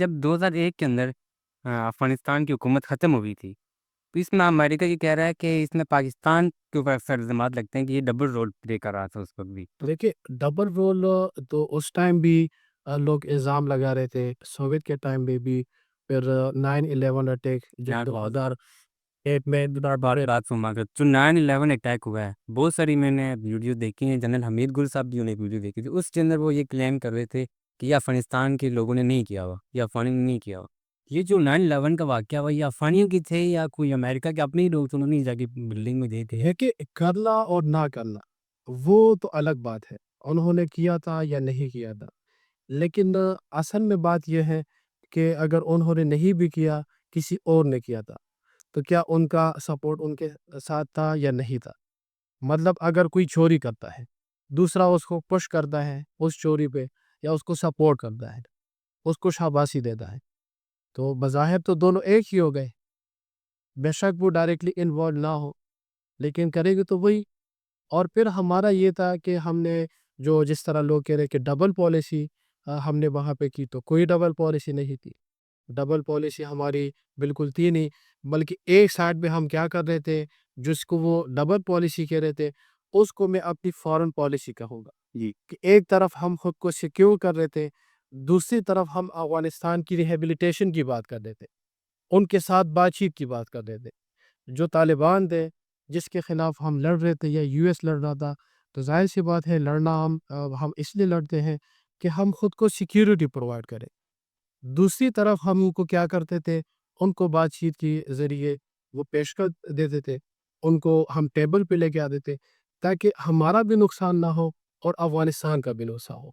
جب 2001 کے اندر افغانستان کی حکومت ختم ہوئی تھی، تو اس میں امریکہ یہ کہہ رہا ہے کہ اس میں پاکستان کے اوپر اکثر الزامات لگتے ہیں کہ یہ ڈبل رول پلے کر رہا تھا اس وقت بھی۔ دیکھیے ڈبل رول تو اس ٹائم بھی لوگ الزام لگا رہے تھے، سوویت کے ٹائم میں بھی، پھر 9/11 اٹیک جب 2001 میں بات سنوا کر جو 9/11 اٹیک ہوا ہے، بہت ساری میں نے ویڈیو دیکھی ہیں، جنرل حمید گل صاحب بھی نے ایک ویڈیو دیکھی تھی، اس کے اندر وہ یہ کلیم کر رہے تھے کہ یہ افغانستان کے لوگوں نے نہیں کیا ہوا، یہ افغانیوں نے نہیں کیا ہوا۔ یہ جو 9/11 کا واقعہ ہوا، یہ افغانیوں کی تھے یا کوئی امریکہ کے اپنے ہی لوگ تھے، انہوں نے جا کے بلڈنگ میں گئے تھے؟ ہے کہ کرنا اور نہ کرنا وہ تو الگ بات ہے، انہوں نے کیا تھا یا نہیں کیا تھا، لیکن اصل میں بات یہ ہے کہ اگر انہوں نے نہیں بھی کیا، کسی اور نے کیا تھا، تو کیا ان کا سپورٹ ان کے ساتھ تھا یا نہیں تھا؟ مطلب اگر کوئی چوری کرتا ہے، دوسرا اس کو پش کرتا ہے اس چوری پہ، یا اس کو سپورٹ کرتا ہے، اس کو شاباشی دیتا ہے، تو بظاہر تو دونوں ایک ہی ہو گئے، بے شک وہ ڈائریکٹلی انوالو نہ ہو، لیکن کرے گی تو وہی۔ اور پھر ہمارا یہ تھا کہ ہم نے جو جس طرح لوگ کہہ رہے کہ ڈبل پالیسی ہم نے وہاں پہ کی، تو کوئی ڈبل پالیسی نہیں تھی، ڈبل پالیسی ہماری بالکل تھی نہیں، بلکہ ایک سائڈ پہ ہم کیا کر رہے تھے، جس کو وہ ڈبل پالیسی کہہ رہے تھے، اس کو میں اپنی فارن پالیسی کہوں گا جی۔ کہ ایک طرف ہم خود کو سیکیور کر رہے تھے، دوسری طرف ہم افغانستان کی ریہیبلیٹیشن کی بات کر رہے تھے، ان کے ساتھ بات چیت کی بات کر رہے تھے۔ جو طالبان تھے جس کے خلاف ہم لڑ رہے تھے یا یو ایس لڑ رہا تھا، تو ظاہر سی بات ہے لڑنا ہم اس لیے لڑتے ہیں کہ ہم خود کو سیکیورٹی پرووائڈ کریں۔ دوسری طرف ہم ان کو کیا کرتے تھے، ان کو بات چیت کے ذریعے وہ پیشکش دیتے تھے، ان کو ہم ٹیبل پہ لے کے آتے تھے تاکہ ہمارا بھی نقصان نہ ہو اور افغانستان کا بھی نقصان ہو۔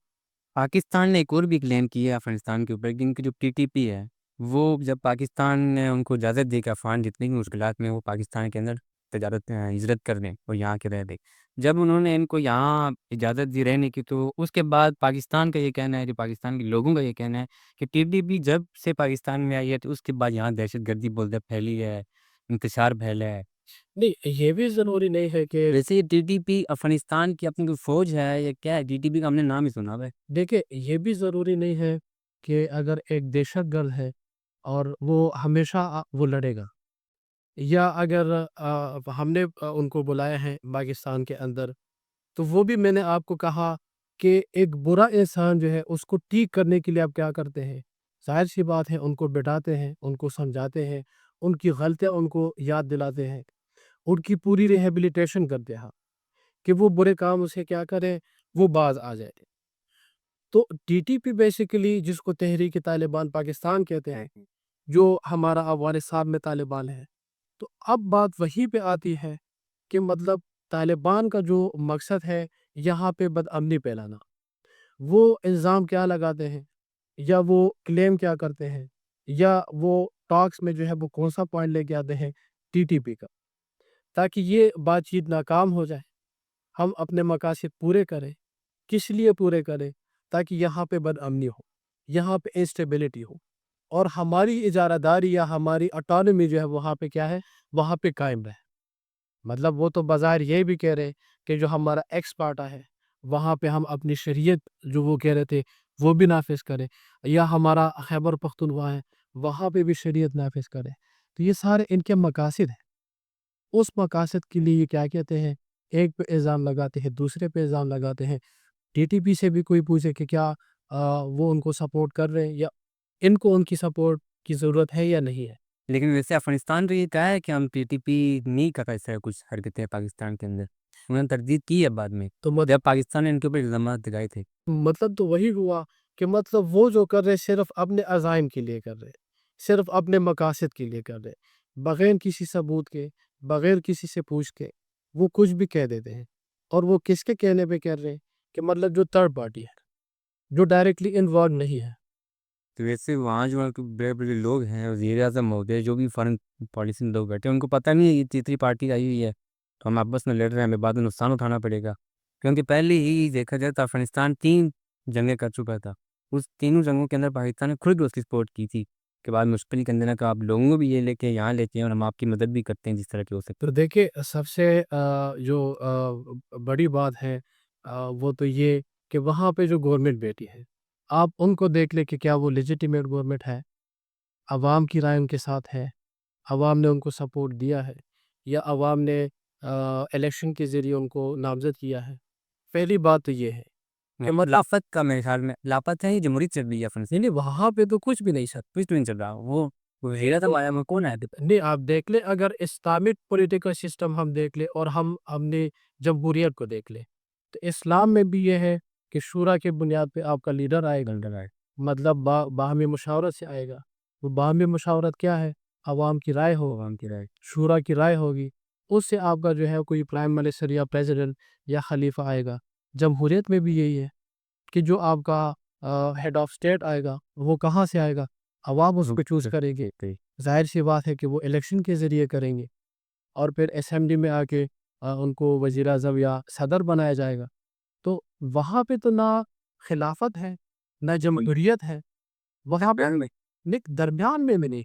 پاکستان نے ایک اور بھی کلیم کی ہے افغانستان کے اوپر کہ ان کی جو ٹی ٹی پی ہے، وہ جب پاکستان نے ان کو اجازت دی کہ افغان جتنی بھی مشکلات میں وہ پاکستان کے اندر تجارت ہجرت کر دیں اور یہاں کے رہ دیں، جب انہوں نے ان کو یہاں اجازت دی رہنے کی، تو اس کے بعد پاکستان کا یہ کہنا ہے، جو پاکستان کے لوگوں کا یہ کہنا ہے کہ ٹی ٹی پی جب سے پاکستان میں آئی ہے تو اس کے بعد یہاں دہشت گردی بولتے پھیلی ہے، انتشار پھیلا ہے۔ نہیں، یہ بھی ضروری نہیں ہے کہ ویسے یہ ٹی ٹی پی افغانستان کی اپنی کوئی فوج ہے یا کیا ہے؟ ٹی ٹی پی کا ہم نے نام ہی سنا ہے۔ دیکھیں، یہ بھی ضروری نہیں ہے کہ اگر ایک دہشت گرد ہے اور وہ ہمیشہ وہ لڑے گا، یا اگر ہم نے ان کو بلایا ہے پاکستان کے اندر، تو وہ بھی میں نے آپ کو کہا کہ ایک برا انسان جو ہے اس کو ٹھیک کرنے کے لیے آپ کیا کرتے ہیں، ظاہر سی بات ہے ان کو بٹھاتے ہیں، ان کو سمجھاتے ہیں، ان کی غلطیاں ان کو یاد دلاتے ہیں، ان کی پوری ریہیبلیٹیشن کرتے ہیں کہ وہ برے کام سے کیا کریں، وہ باز آ جائے۔ تو ٹی ٹی پی بیسیکلی جس کو تحریک طالبان پاکستان کہتے ہیں، جو ہمارا افغانستان میں طالبان ہے، تو اب بات وہیں پہ آتی ہے کہ مطلب طالبان کا جو مقصد ہے یہاں پہ بدامنی پھیلانا، وہ الزام کیا لگاتے ہیں، یا وہ کلیم کیا کرتے ہیں، یا وہ ٹاکس میں جو ہے وہ کون سا پوائنٹ لے کے آتے ہیں ٹی ٹی پی کا، تاکہ یہ بات چیت ناکام ہو جائے، ہم اپنے مقاصد پورے کریں۔ کس لیے پورے کریں؟ تاکہ یہاں پہ بدامنی ہو، یہاں پہ انسٹیبلٹی ہو، اور ہماری اجارہ داری یا ہماری اٹانومی جو ہے وہاں پہ کیا ہے، وہاں پہ قائم رہے۔ مطلب وہ تو بظاہر یہ بھی کہہ رہے کہ جو ہمارا ایکسپارٹا ہے وہاں پہ ہم اپنی شریعت جو وہ کہہ رہے تھے وہ بھی نافذ کریں، یا ہمارا خیبر پختونخوا ہے وہاں پہ بھی شریعت نافذ کریں۔ تو یہ سارے ان کے مقاصد ہیں، اس مقاصد کے لیے یہ کیا کہتے ہیں، ایک پہ الزام لگاتے ہیں، دوسرے پہ الزام لگاتے ہیں۔ ٹی ٹی پی سے بھی کوئی پوچھے کہ کیا وہ ان کو سپورٹ کر رہے ہیں، یا ان کو ان کی سپورٹ کی ضرورت ہے یا نہیں ہے۔ لیکن ویسے افغانستان تو یہ کہا ہے کہ ہم ٹی ٹی پی نہیں کر اس طرح کچھ حرکتیں پاکستان کے اندر، انہوں نے تردید کی ہے بعد میں، تو جب پاکستان نے ان کے اوپر الزامات لگائے تھے۔ مطلب تو وہی ہوا کہ مطلب وہ جو کر رہے صرف اپنے عزائم کے لیے کر رہے، صرف اپنے مقاصد کے لیے کر رہے، بغیر کسی ثبوت کے، بغیر کسی سے پوچھ کے وہ کچھ بھی کہہ دیتے ہیں۔ اور وہ کس کے کہنے پہ کر رہے ہیں کہ مطلب جو تھرڈ پارٹی ہے، جو ڈائریکٹلی انوالو نہیں ہے۔ تو ویسے وہاں جو بڑے بڑے لوگ ہیں، وزیر اعظم مہودے، جو بھی فارن پالیسی میں لوگ بیٹھے ہیں، ان کو پتہ نہیں ہے یہ تیسری پارٹی آئی ہوئی ہے تو ہم آپس میں لڑ رہے ہیں، ہمیں بعد میں نقصان اٹھانا پڑے گا، کیونکہ پہلے ہی دیکھا جائے تو افغانستان 3 جنگیں کر چکا تھا، اس تینوں جنگوں کے اندر پاکستان نے خود اس کی سپورٹ کی تھی کہ بعد مشکل کے اندر کہ آپ لوگوں کو بھی یہ لے کے یہاں لیتے ہیں اور ہم آپ کی مدد بھی کرتے ہیں جس طرح کی ہو سکتی تو دیکھیں، سب سے جو بڑی بات ہے وہ تو یہ کہ وہاں پہ جو گورنمنٹ بیٹھی ہے، آپ ان کو دیکھ لیں کہ کیا وہ لیجیٹیمیٹ گورنمنٹ ہے، عوام کی رائے ان کے ساتھ ہے، عوام نے ان کو سپورٹ دیا ہے، یا عوام نے الیکشن کے ذریعے ان کو نامزد کیا ہے۔ پہلی بات تو یہ ہے کہ لافت کا میرے خیال میں لاپت ہے، جمہوریت چل رہی ہے افغانستان، نہیں وہاں پہ تو کچھ بھی نہیں سر۔ کچھ تو نہیں چل رہا، وہ وزیرا تو آیا میں کون آیا تھا؟ نہیں آپ دیکھ لیں، اگر اسلامک پولیٹیکل سسٹم ہم دیکھ لیں اور ہم نے جمہوریت کو دیکھ لیں، تو اسلام میں بھی یہ ہے کہ شورا کے بنیاد پہ آپ کا لیڈر آئے گا، مطلب باہمی مشاورت سے آئے گا۔ وہ باہمی مشاورت کیا ہے؟ عوام کی رائے ہو، عوام کی رائے، شورا کی رائے ہوگی، اس سے آپ کا جو ہے کوئی پرائم منسٹر یا پریزیڈنٹ یا خلیفہ آئے گا۔ جمہوریت میں بھی یہی ہے کہ جو آپ کا ہیڈ آف اسٹیٹ آئے گا وہ کہاں سے آئے گا؟ عوام اس کو چوز کریں گے۔ ظاہر سی بات ہے کہ وہ الیکشن کے ذریعے کریں گے، اور پھر اسمبلی میں آ کے ان کو وزیر اعظم یا صدر بنایا جائے گا۔ تو وہاں پہ تو نہ خلافت ہے نہ جمہوریت ہے، وہاں پہ درمیان میں نہیں،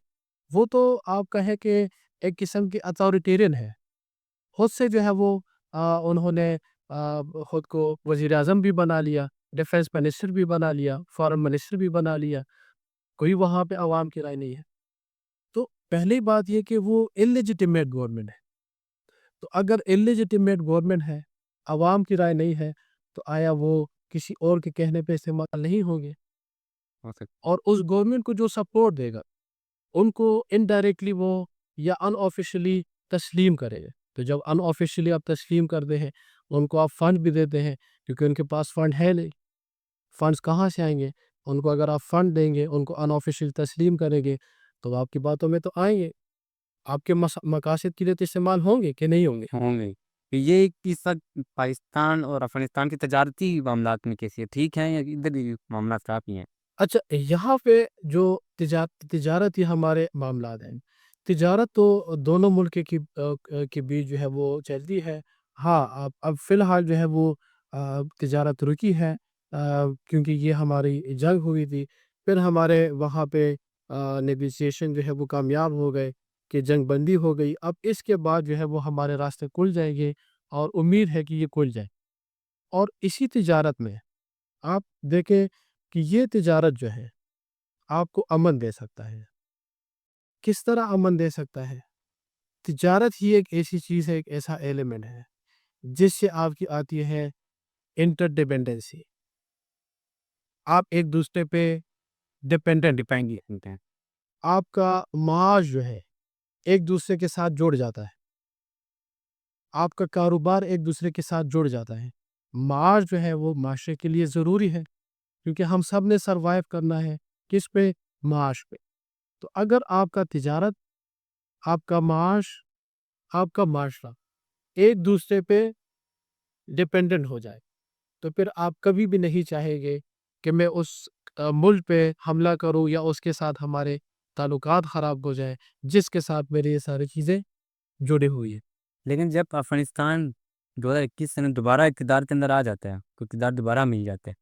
وہ تو آپ کہیں کہ ایک قسم کی اتھارٹیرین ہے۔ خود سے جو ہے وہ انہوں نے خود کو وزیر اعظم بھی بنا لیا، ڈیفینس منسٹر بھی بنا لیا، فارن منسٹر بھی بنا لیا، کوئی وہاں پہ عوام کی رائے نہیں ہے۔ تو پہلی بات یہ کہ وہ انلیجیٹیمیٹ گورنمنٹ ہے۔ تو اگر انلیجیٹیمیٹ گورنمنٹ ہے، عوام کی رائے نہیں ہے، تو آیا وہ کسی اور کے کہنے پہ استعمال نہیں ہوں گے؟ اور اس گورنمنٹ کو جو سپورٹ دے گا ان کو انڈائریکٹلی وہ یا ان آفیشلی تسلیم کرے گا۔ تو جب ان آفیشلی آپ تسلیم کرتے ہیں، ان کو آپ فنڈ بھی دیتے ہیں، کیونکہ ان کے پاس فنڈ ہے نہیں، فنڈز کہاں سے آئیں گے؟ ان کو اگر آپ فنڈ دیں گے، ان کو ان آفیشلی تسلیم کریں گے، تو آپ کی باتوں میں تو آئیں گے، آپ کے مقاصد کے لیے تو استعمال ہوں گے کہ نہیں ہوں گے؟ ہوں گے۔ یہ اس وقت پاکستان اور افغانستان کے تجارتی معاملات میں کیسی ہے، ٹھیک ہیں یا ادھر بھی معاملات خراب ہی ہیں؟ اچھا، یہاں پہ جو تجارتی ہمارے معاملات ہیں، تجارت تو دونوں ملک کے بیچ جو ہے وہ چلتی ہے۔ ہاں اب فی الحال جو ہے وہ تجارت رکی ہے، کیونکہ یہ ہماری جنگ ہوئی تھی، پھر ہمارے وہاں پہ نیگوسیشن جو ہے وہ کامیاب ہو گئے کہ جنگ بندی ہو گئی۔ اب اس کے بعد جو ہے وہ ہمارے راستے کھل جائیں گے، اور امید ہے کہ یہ کھل جائے۔ اور اسی تجارت میں آپ دیکھیں کہ یہ تجارت جو ہے آپ کو امن دے سکتا ہے۔ کس طرح امن دے سکتا ہے؟ تجارت ہی ایک ایسی چیز ہے، ایک ایسا ایلیمنٹ ہے جس سے آپ کی آتی ہے انٹر ڈیپینڈنسی۔ آپ ایک دوسرے پہ ڈیپینڈنٹ ہیں۔ آپ کا معاش جو ہے ایک دوسرے کے ساتھ جڑ جاتا ہے، آپ کا کاروبار ایک دوسرے کے ساتھ جڑ جاتا ہے۔ معاش جو ہے وہ معاشرے کے لیے ضروری ہے، کیونکہ ہم سب نے سروائیو کرنا ہے کس پہ؟ معاش پہ۔ تو اگر آپ کا تجارت، آپ کا معاش، آپ کا معاشرہ ایک دوسرے پہ ڈیپینڈنٹ ہو جائے، تو پھر آپ کبھی بھی نہیں چاہیں گے کہ میں اس ملک پہ حملہ کروں یا اس کے ساتھ ہمارے تعلقات خراب ہو جائیں جس کے ساتھ میری یہ ساری چیزیں جڑی ہوئی ہیں۔ لیکن جب افغانستان 2021 سے دوبارہ اقتدار کے اندر آ جاتا ہے، تو اقتدار دوبارہ مل جاتا ہے،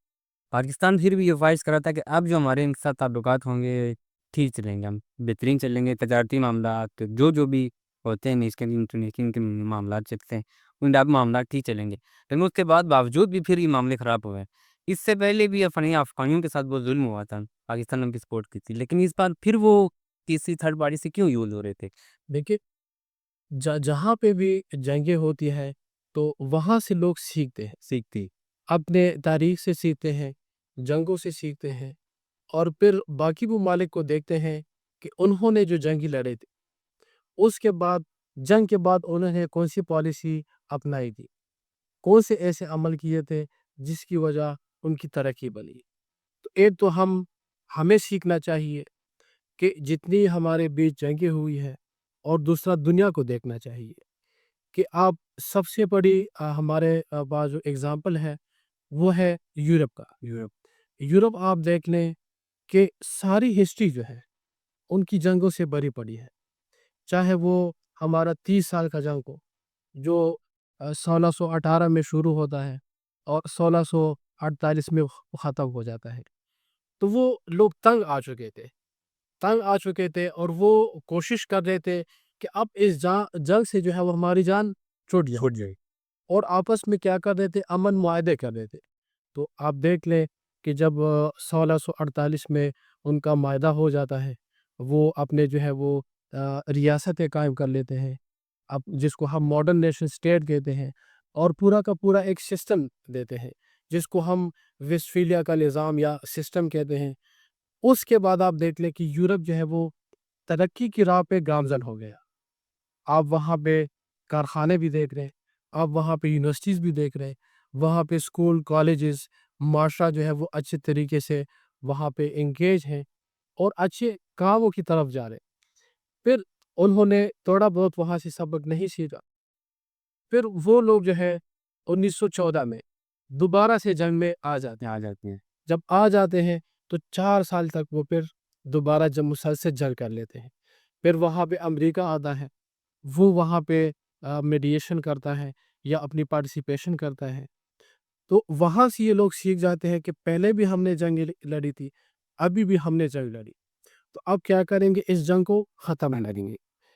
پاکستان پھر بھی یہ خواہش کر رہا تھا کہ اب جو ہمارے ان کے ساتھ تعلقات ہوں گے ٹھیک چلیں گے، ہم بہترین چلیں گے، تجارتی معاملات جو بھی ہوتے ہیں انٹرنیشنل کے معاملات چلتے ہیں، ان اب معاملات ٹھیک چلیں گے۔ لیکن اس کے بعد باوجود بھی پھر یہ معاملے خراب ہوئے۔ اس سے پہلے بھی افغانیوں کے ساتھ بہت ظلم ہوا تھا، پاکستان نے ان کی سپورٹ کی تھی، لیکن اس بار پھر وہ کسی تھرڈ پارٹی سے کیوں یوز ہو رہے تھے؟ دیکھیے، جہاں پہ بھی جنگیں ہوتی ہیں تو وہاں سے لوگ سیکھتے اپنے تاریخ سے سیکھتے ہیں، جنگوں سے سیکھتے ہیں، اور پھر باقی ممالک کو دیکھتے ہیں کہ انہوں نے جو جنگی لڑے تھے، اس کے بعد جنگ کے بعد انہوں نے کون سی پالیسی اپنائی تھی، کون سے ایسے عمل کیے تھے جس کی وجہ ان کی ترقی بنی۔ تو ایک تو ہمیں سیکھنا چاہیے کہ جتنی ہمارے بیچ جنگیں ہوئی ہے، اور دوسرا دنیا کو دیکھنا چاہیے کہ آپ سب سے بڑی ہمارے پاس جو اگزامپل ہے وہ ہے یورپ کا۔ یورپ آپ دیکھ لیں کہ ساری ہسٹری جو ہے ان کی جنگوں سے بھری پڑی ہے، چاہے وہ ہمارا 30 سال کا جنگ ہو جو 1618 میں شروع ہوتا ہے اور 1648 میں ختم ہو جاتا ہے۔ تو وہ لوگ تنگ آ چکے تھے اور وہ کوشش کر رہے تھے کہ اب اس جنگ سے جو ہے وہ ہماری جان چھوٹ جائے، اور آپس میں کیا کر رہے تھے؟ امن معاہدے کر رہے تھے۔ تو آپ دیکھ لیں کہ جب 1648 میں ان کا معاہدہ ہو جاتا ہے، وہ اپنے جو ہے وہ ریاستیں قائم کر لیتے ہیں، اب جس کو ہم ماڈرن نیشن اسٹیٹ کہتے ہیں، اور پورا کا پورا ایک سسٹم دیتے ہیں جس کو ہم ویسٹفیلیا کا نظام یا سسٹم کہتے ہیں۔ اس کے بعد آپ دیکھ لیں کہ یورپ جو ہے وہ ترقی کی راہ پہ گامزن ہو گیا۔ آپ وہاں پہ کارخانے بھی دیکھ رہے ہیں، آپ وہاں پہ یونیورسٹیز بھی دیکھ رہے ہیں، وہاں پہ اسکول کالجز معاشرہ جو ہے وہ اچھے طریقے سے وہاں پہ انگیج ہیں اور اچھے کاموں کی طرف جا رہے ہیں۔ پھر انہوں نے تھوڑا بہت وہاں سے سبق نہیں سیکھا، پھر وہ لوگ جو ہے 1914 میں دوبارہ سے جنگ میں آ جاتے ہیں۔ جب آ جاتے ہیں تو 4 سال تک وہ پھر دوبارہ جب مسلسل جنگ کر لیتے ہیں۔ پھر وہاں پہ امریکہ آتا ہے، وہ وہاں پہ میڈیشن کرتا ہے یا اپنی پارٹیسپیشن کرتا ہے، تو وہاں سے یہ لوگ سیکھ جاتے ہیں کہ پہلے بھی ہم نے جنگ لڑی تھی، ابھی بھی ہم نے جنگ لڑی، تو اب کیا کریں گے، اس جنگ کو ختم کریں گے۔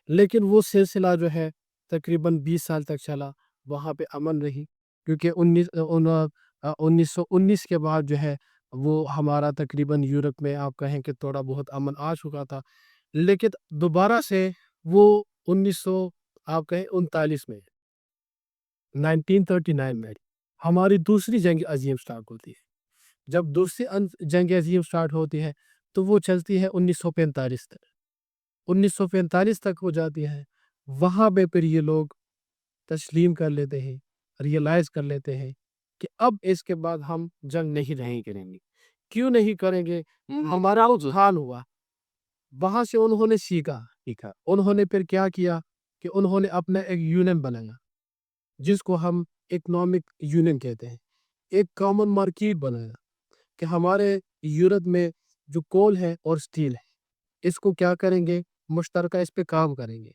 لیکن وہ سلسلہ جو ہے تقریباً 20 سال تک چلا، وہاں پہ امن رہی، کیونکہ 1919 کے بعد جو ہے وہ ہمارا تقریباً یورپ میں آپ کہیں کہ تھوڑا بہت امن آ چکا تھا، لیکن دوبارہ سے وہ 1939 میں 1939 میں ہماری دوسری جنگ عظیم سٹارٹ ہوتی ہے۔ جب دوسری جنگ عظیم سٹارٹ ہوتی ہے تو وہ چلتی ہے 1945 تک، 1945 تک ہو جاتی ہے۔ وہاں پہ پھر یہ لوگ تسلیم کر لیتے ہیں، ریئلائز کر لیتے ہیں کہ اب اس کے بعد ہم جنگ نہیں کریں گے۔ کیوں نہیں کریں گے؟ ہمارا حال ہوا۔ وہاں سے انہوں نے سیکھا، انہوں نے پھر کیا کیا کہ انہوں نے اپنا ایک یونین بنایا جس کو ہم اکنامک یونین کہتے ہیں، ایک کامن مارکیٹ بنایا کہ ہمارے یورپ میں جو کول ہے اور سٹیل ہے، اس کو کیا کریں گے، مشترکہ اس پہ کام کریں گے،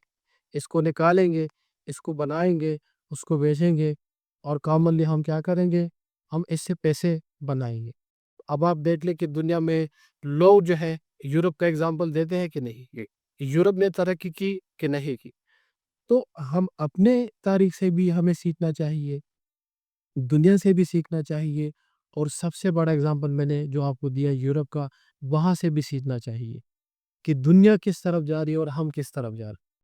اس کو نکالیں گے، اس کو بنائیں گے، اس کو بیچیں گے، اور کامنلی ہم کیا کریں گے، ہم اس سے پیسے بنائیں گے۔ اب آپ دیکھ لیں کہ دنیا میں لوگ جو ہے یورپ کا اگزامپل دیتے ہیں کہ نہیں، یورپ نے ترقی کی کہ نہیں کی، تو ہم اپنے تاریخ سے بھی ہمیں سیکھنا چاہیے، دنیا سے بھی سیکھنا چاہیے، اور سب سے بڑا اگزامپل میں نے جو آپ کو دیا یورپ کا، وہاں سے بھی سیکھنا چاہیے کہ دنیا کس طرف جا رہی ہے اور ہم کس طرف جا رہے ہیں۔